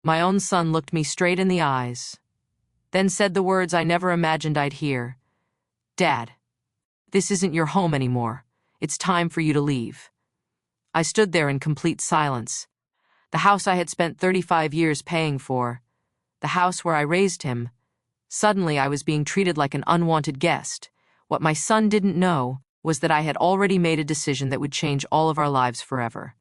My own son looked me straight in the eyes, then said the words I never imagined I'd hear. "Dad, this isn't your home anymore. It's time for you to leave." I stood there in complete silence. The house I had spent 35 years paying for, the house where I raised him. Suddenly I was being treated like an unwanted guest. What my son didn't know was that I had already made a decision that would change all of our lives forever.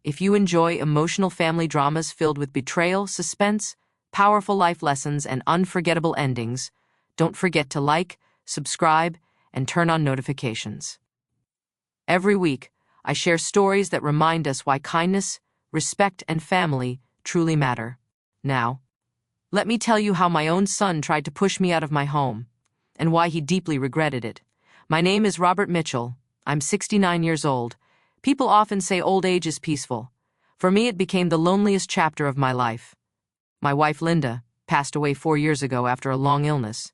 If you enjoy emotional family dramas filled with betrayal, suspense, powerful life lessons, and unforgettable endings, don't forget to like, subscribe, and turn on notifications. Every week, I share stories that remind us why kindness, respect, and family truly matter. Now, let me tell you how my own son tried to push me out of my home, and why he deeply regretted it. My name is Robert Mitchell. I'm 69 years old. People often say old age is peaceful. For me, it became the loneliest chapter of my life. My wife, Linda, passed away 4 years ago after a long illness.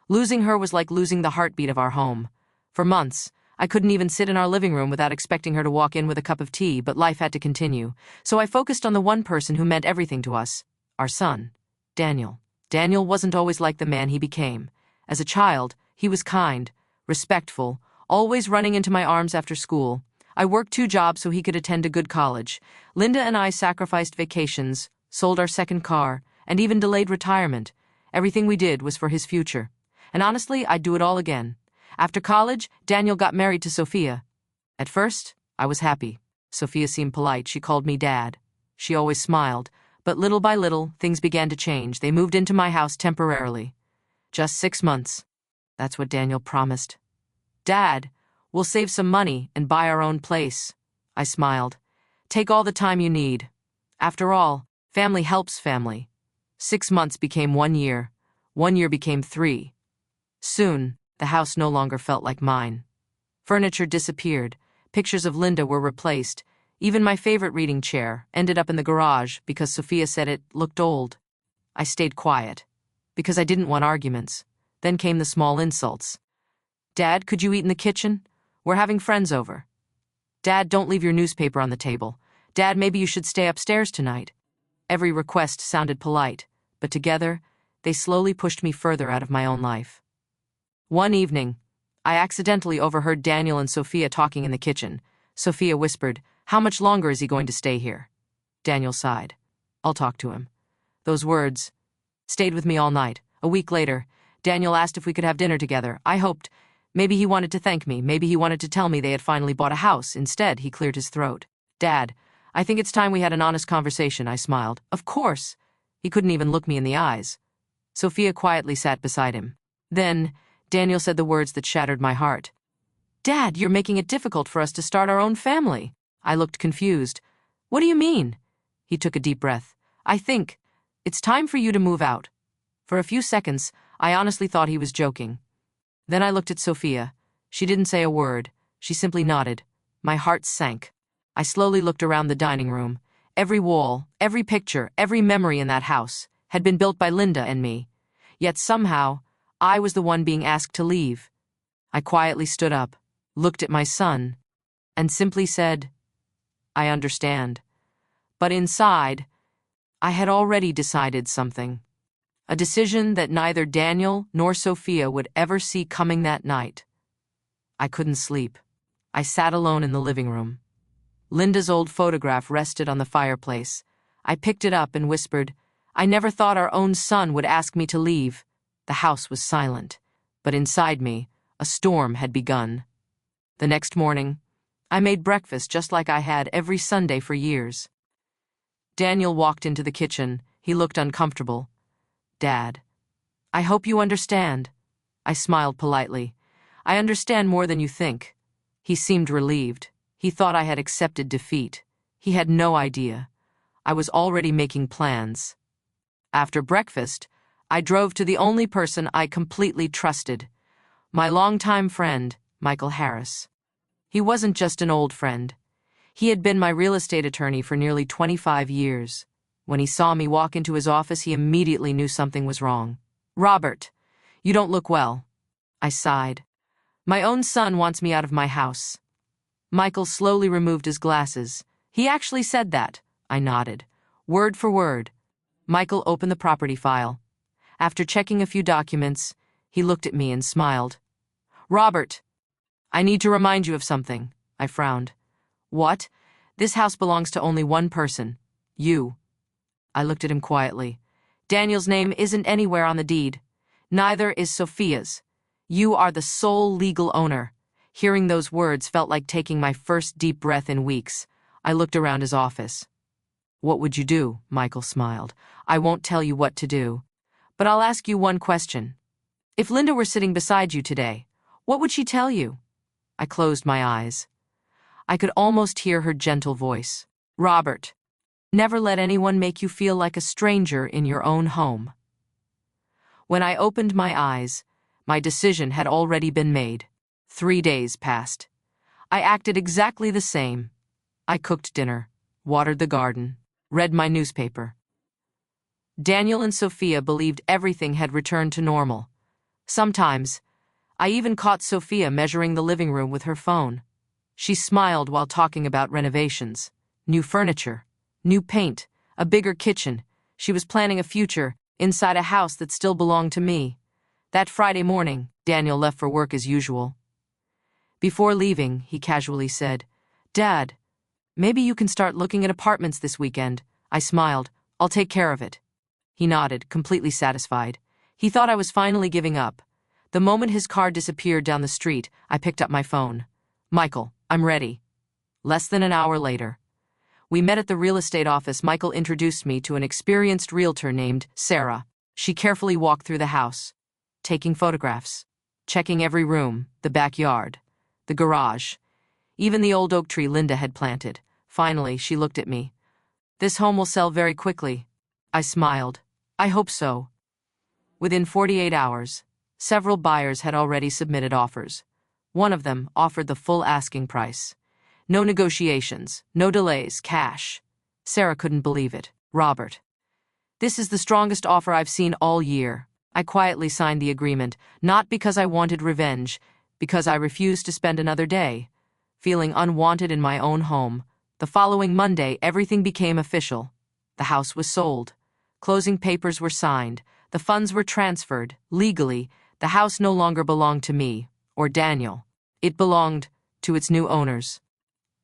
Losing her was like losing the heartbeat of our home. For months, I couldn't even sit in our living room without expecting her to walk in with a cup of tea, but life had to continue. So I focused on the one person who meant everything to us, our son, Daniel. Daniel wasn't always like the man he became. As a child, he was kind, respectful, always running into my arms after school. I worked 2 jobs so he could attend a good college. Linda and I sacrificed vacations, sold our second car, and even delayed retirement. Everything we did was for his future. And honestly, I'd do it all again. After college, Daniel got married to Sophia. At first, I was happy. Sophia seemed polite. She called me Dad. She always smiled. But little by little, things began to change. They moved into my house temporarily. Just 6 months. That's what Daniel promised. "Dad, we'll save some money and buy our own place." I smiled. "Take all the time you need. After all, family helps family." 6 months became 1 year. 1 year became 3. Soon, the house no longer felt like mine. Furniture disappeared. Pictures of Linda were replaced. Even my favorite reading chair ended up in the garage because Sophia said it looked old. I stayed quiet, because I didn't want arguments. Then came the small insults. "Dad, could you eat in the kitchen? We're having friends over." "Dad, don't leave your newspaper on the table." "Dad, maybe you should stay upstairs tonight." Every request sounded polite, but together, they slowly pushed me further out of my own life. One evening, I accidentally overheard Daniel and Sophia talking in the kitchen. Sophia whispered, "How much longer is he going to stay here?" Daniel sighed. "I'll talk to him." Those words stayed with me all night. A week later, Daniel asked if we could have dinner together. I hoped. Maybe he wanted to thank me. Maybe he wanted to tell me they had finally bought a house. Instead, he cleared his throat. "Dad, I think it's time we had an honest conversation." I smiled. "Of course." He couldn't even look me in the eyes. Sophia quietly sat beside him. Then, Daniel said the words that shattered my heart. "Dad, you're making it difficult for us to start our own family." I looked confused. "What do you mean?" He took a deep breath. "I think it's time for you to move out." For a few seconds, I honestly thought he was joking. Then I looked at Sophia. She didn't say a word. She simply nodded. My heart sank. I slowly looked around the dining room. Every wall, every picture, every memory in that house had been built by Linda and me. Yet somehow, I was the one being asked to leave. I quietly stood up, looked at my son, and simply said, "I understand." But inside, I had already decided something. A decision that neither Daniel nor Sophia would ever see coming that night. I couldn't sleep. I sat alone in the living room. Linda's old photograph rested on the fireplace. I picked it up and whispered, "I never thought our own son would ask me to leave." The house was silent, but inside me, a storm had begun. The next morning, I made breakfast just like I had every Sunday for years. Daniel walked into the kitchen. He looked uncomfortable. "Dad, I hope you understand." I smiled politely. "I understand more than you think." He seemed relieved. He thought I had accepted defeat. He had no idea. I was already making plans. After breakfast, I drove to the only person I completely trusted, my longtime friend, Michael Harris. He wasn't just an old friend. He had been my real estate attorney for nearly 25 years. When he saw me walk into his office, he immediately knew something was wrong. "Robert, you don't look well." I sighed. "My own son wants me out of my house." Michael slowly removed his glasses. "He actually said that." I nodded. Word for word. Michael opened the property file. After checking a few documents, he looked at me and smiled. Robert, I need to remind you of something. I frowned. What? This house belongs to only one person. You. I looked at him quietly. Daniel's name isn't anywhere on the deed. Neither is Sophia's. You are the sole legal owner. Hearing those words felt like taking my first deep breath in weeks. I looked around his office. What would you do? Michael smiled. I won't tell you what to do. But I'll ask you one question. If Linda were sitting beside you today, what would she tell you? I closed my eyes. I could almost hear her gentle voice. Robert, never let anyone make you feel like a stranger in your own home. When I opened my eyes, my decision had already been made. 3 days passed. I acted exactly the same. I cooked dinner, watered the garden, read my newspaper. Daniel and Sophia believed everything had returned to normal. Sometimes, I even caught Sophia measuring the living room with her phone. She smiled while talking about renovations, new furniture, new paint, a bigger kitchen. She was planning a future inside a house that still belonged to me. That Friday morning, Daniel left for work as usual. Before leaving, he casually said, Dad, maybe you can start looking at apartments this weekend. I smiled. I'll take care of it. He nodded, completely satisfied. He thought I was finally giving up. The moment his car disappeared down the street, I picked up my phone. Michael, I'm ready. Less than an hour later. We met at the real estate office. Michael introduced me to an experienced realtor named Sarah. She carefully walked through the house, taking photographs, checking every room, the backyard, the garage, even the old oak tree Linda had planted. Finally, she looked at me. This home will sell very quickly. I smiled. I hope so. Within 48 hours, several buyers had already submitted offers. One of them offered the full asking price. No negotiations, no delays, cash. Sarah couldn't believe it. Robert, this is the strongest offer I've seen all year. I quietly signed the agreement, not because I wanted revenge, because I refused to spend another day feeling unwanted in my own home. The following Monday, everything became official. The house was sold. Closing papers were signed. The funds were transferred. Legally, the house no longer belonged to me, or Daniel. It belonged to its new owners.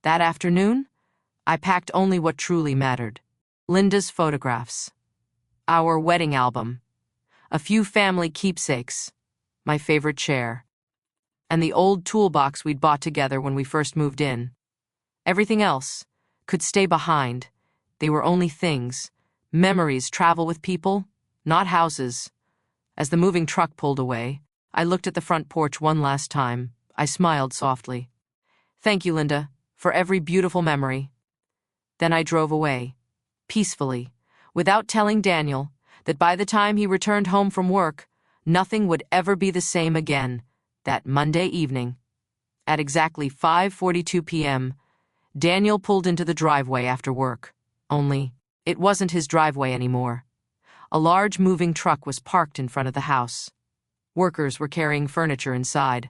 That afternoon, I packed only what truly mattered. Linda's photographs, our wedding album, a few family keepsakes, my favorite chair, and the old toolbox we'd bought together when we first moved in. Everything else could stay behind. They were only things. Memories travel with people, not houses. As the moving truck pulled away, I looked at the front porch one last time. I smiled softly. Thank you, Linda, for every beautiful memory. Then I drove away, peacefully, without telling Daniel that by the time he returned home from work, nothing would ever be the same again. That Monday evening, at exactly 5:42 p.m., Daniel pulled into the driveway after work. Only, it wasn't his driveway anymore. A large moving truck was parked in front of the house. Workers were carrying furniture inside.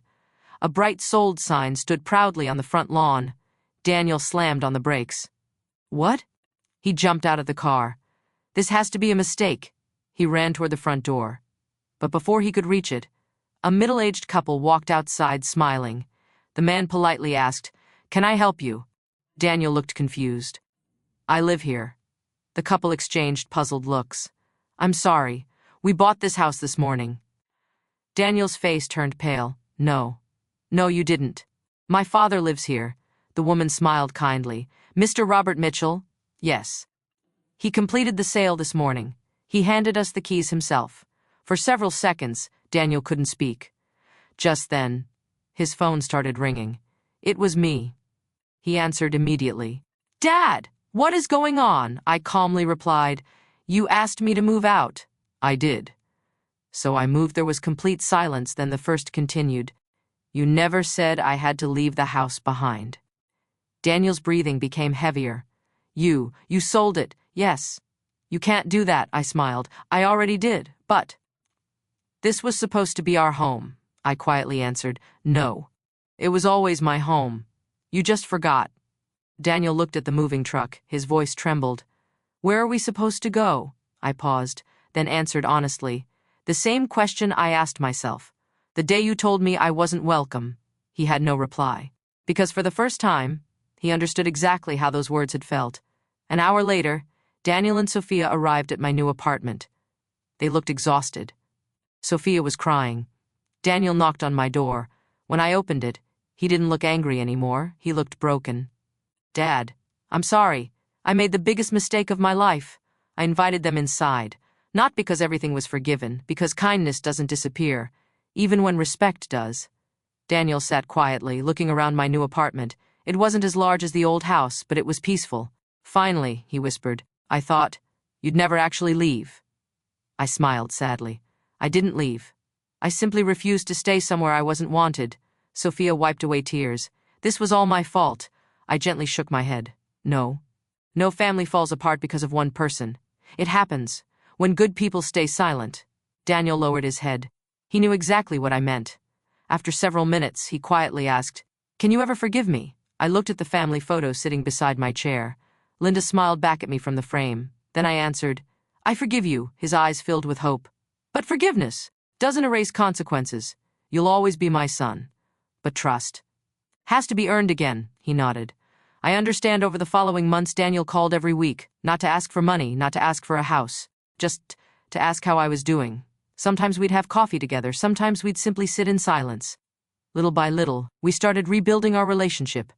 A bright sold sign stood proudly on the front lawn. Daniel slammed on the brakes. What? He jumped out of the car. This has to be a mistake. He ran toward the front door. But before he could reach it, a middle-aged couple walked outside smiling. The man politely asked, Can I help you? Daniel looked confused. I live here. The couple exchanged puzzled looks. I'm sorry. We bought this house this morning. Daniel's face turned pale. No. No, you didn't. My father lives here. The woman smiled kindly. Mr. Robert Mitchell? Yes. He completed the sale this morning. He handed us the keys himself. For several seconds, Daniel couldn't speak. Just then, his phone started ringing. It was me. He answered immediately. Dad, what is going on? I calmly replied. You asked me to move out. I did. So I moved. There was complete silence. Then the first continued. You never said I had to leave the house behind. Daniel's breathing became heavier. You sold it. Yes. You can't do that, I smiled. I already did, but... This was supposed to be our home, I quietly answered. No. It was always my home. You just forgot. Daniel looked at the moving truck. His voice trembled. Where are we supposed to go? I paused, then answered honestly. The same question I asked myself. The day you told me I wasn't welcome. He had no reply. Because for the first time, he understood exactly how those words had felt. An hour later, Daniel and Sophia arrived at my new apartment. They looked exhausted. Sophia was crying. Daniel knocked on my door. When I opened it, he didn't look angry anymore. He looked broken. Dad, I'm sorry. I made the biggest mistake of my life. I invited them inside. Not because everything was forgiven, because kindness doesn't disappear, even when respect does. Daniel sat quietly, looking around my new apartment. It wasn't as large as the old house, but it was peaceful. Finally, he whispered, I thought you'd never actually leave. I smiled sadly. I didn't leave. I simply refused to stay somewhere I wasn't wanted. Sophia wiped away tears. This was all my fault. I gently shook my head. No. No family falls apart because of one person. It happens when good people stay silent. Daniel lowered his head. He knew exactly what I meant. After several minutes, he quietly asked, Can you ever forgive me? I looked at the family photo sitting beside my chair. Linda smiled back at me from the frame. Then I answered, I forgive you, his eyes filled with hope. But forgiveness doesn't erase consequences. You'll always be my son. But trust has to be earned again, he nodded. I understand over the following months Daniel called every week, not to ask for money, not to ask for a house, just to ask how I was doing. Sometimes we'd have coffee together, sometimes we'd simply sit in silence. Little by little, we started rebuilding our relationship,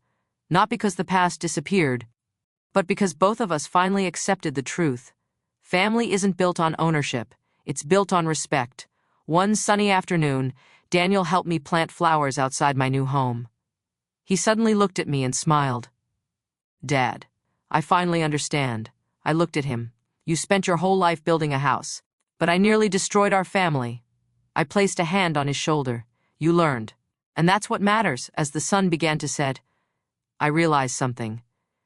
not because the past disappeared, but because both of us finally accepted the truth. Family isn't built on ownership, it's built on respect. One sunny afternoon, Daniel helped me plant flowers outside my new home. He suddenly looked at me and smiled. Dad, I finally understand. I looked at him. You spent your whole life building a house, but I nearly destroyed our family. I placed a hand on his shoulder. You learned. And that's what matters. As the sun began to set, I realized something.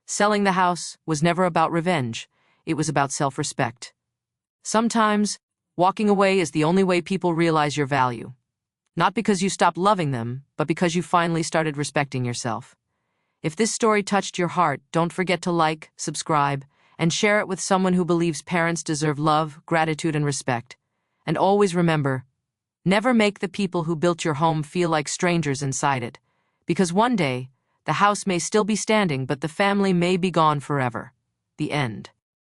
Selling the house was never about revenge. It was about self-respect. Sometimes, walking away is the only way people realize your value. Not because you stopped loving them, but because you finally started respecting yourself. If this story touched your heart, don't forget to like, subscribe, and share it with someone who believes parents deserve love, gratitude, and respect. And always remember, never make the people who built your home feel like strangers inside it. Because one day, the house may still be standing, but the family may be gone forever. The end.